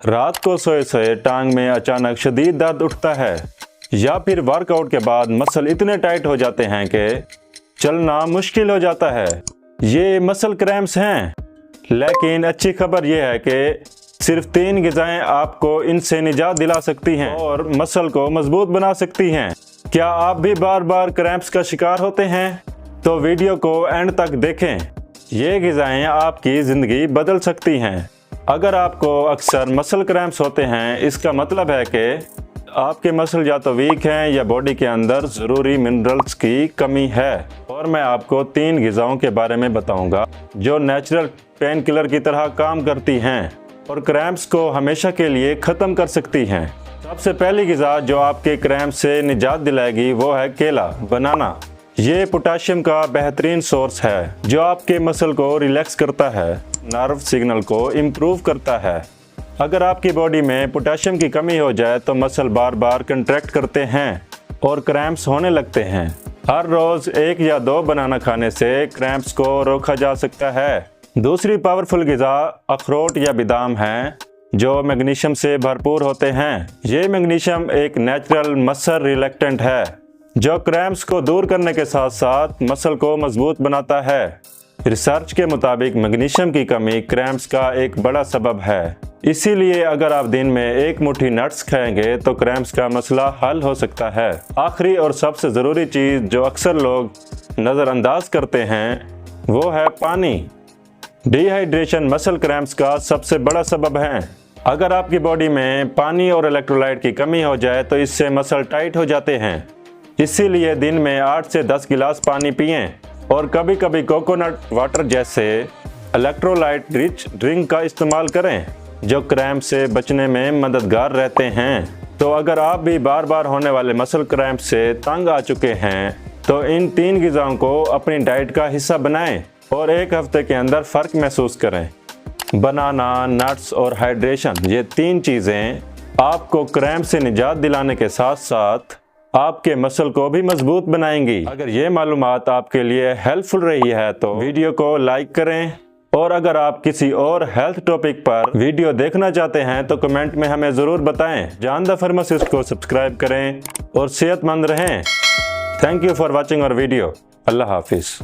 रात को सोए सोए टांग में अचानक शदीद दर्द उठता है, या फिर वर्कआउट के बाद मसल इतने टाइट हो जाते हैं कि चलना मुश्किल हो जाता है। ये मसल क्रैम्प्स हैं, लेकिन अच्छी खबर यह है कि सिर्फ 3 ग़िज़ाएं आपको इनसे निजात दिला सकती हैं और मसल को मजबूत बना सकती हैं। क्या आप भी बार बार क्रैम्प्स का शिकार होते हैं? तो वीडियो को एंड तक देखें। ये ग़िज़ाएं आपकी ज़िंदगी बदल सकती हैं। अगर आपको अक्सर मसल क्रैम्प्स होते हैं, इसका मतलब है कि आपके मसल या तो वीक हैं या बॉडी के अंदर ज़रूरी मिनरल्स की कमी है। और मैं आपको 3 ग़िज़ाओं के बारे में बताऊंगा जो नेचुरल पेन किलर की तरह काम करती हैं और क्रैम्प्स को हमेशा के लिए ख़त्म कर सकती हैं। सबसे पहली ग़िज़ा जो आपके क्रैम्प से निजात दिलाएगी वो है केला, बनाना। ये पोटाशियम का बेहतरीन सोर्स है जो आपके मसल को रिलैक्स करता है, नर्व सिग्नल को इम्प्रूव करता है। अगर आपकी बॉडी में पोटाशियम की कमी हो जाए तो मसल बार बार कंट्रैक्ट करते हैं और क्रैम्प्स होने लगते हैं। हर रोज़ 1 या 2 बनाना खाने से क्रैम्प्स को रोका जा सकता है। दूसरी पावरफुल ग़िज़ा अखरोट या बादाम है जो मैग्नीशियम से भरपूर होते हैं। ये मैग्नीशियम एक नेचुरल मसल रिलैक्टेंट है जो क्रैम्प्स को दूर करने के साथ साथ मसल को मजबूत बनाता है। रिसर्च के मुताबिक मैग्नीशियम की कमी क्रैम्प्स का एक बड़ा सबब है। इसीलिए अगर आप दिन में 1 मुट्ठी नट्स खाएंगे तो क्रैम्प्स का मसला हल हो सकता है। आखिरी और सबसे ज़रूरी चीज़ जो अक्सर लोग नज़रअंदाज करते हैं वो है पानी। डिहाइड्रेशन मसल क्रैम्प्स का सबसे बड़ा सबब है। अगर आपकी बॉडी में पानी और इलेक्ट्रोलाइट की कमी हो जाए तो इससे मसल टाइट हो जाते हैं। इसीलिए दिन में 8 से 10 गिलास पानी पिएं और कभी कभी कोकोनट वाटर जैसे इलेक्ट्रोलाइट रिच ड्रिंक का इस्तेमाल करें जो क्रैम्प से बचने में मददगार रहते हैं। तो अगर आप भी बार बार होने वाले मसल क्रैम्प से तंग आ चुके हैं तो इन 3 ग़िज़ाओं को अपनी डाइट का हिस्सा बनाएं और 1 हफ्ते के अंदर फ़र्क महसूस करें। बनाना, नट्स और हाइड्रेशन, ये 3 चीज़ें आपको क्रैम्प से निजात दिलाने के साथ साथ आपके मसल को भी मजबूत बनाएंगी। अगर ये मालूमात आपके लिए हेल्पफुल रही है तो वीडियो को लाइक करें, और अगर आप किसी और हेल्थ टॉपिक पर वीडियो देखना चाहते हैं तो कमेंट में हमें ज़रूर बताएं। जान द फार्मासिस्ट को सब्सक्राइब करें और सेहतमंद रहें। Thank you for watching our video. Allah हाफिज़।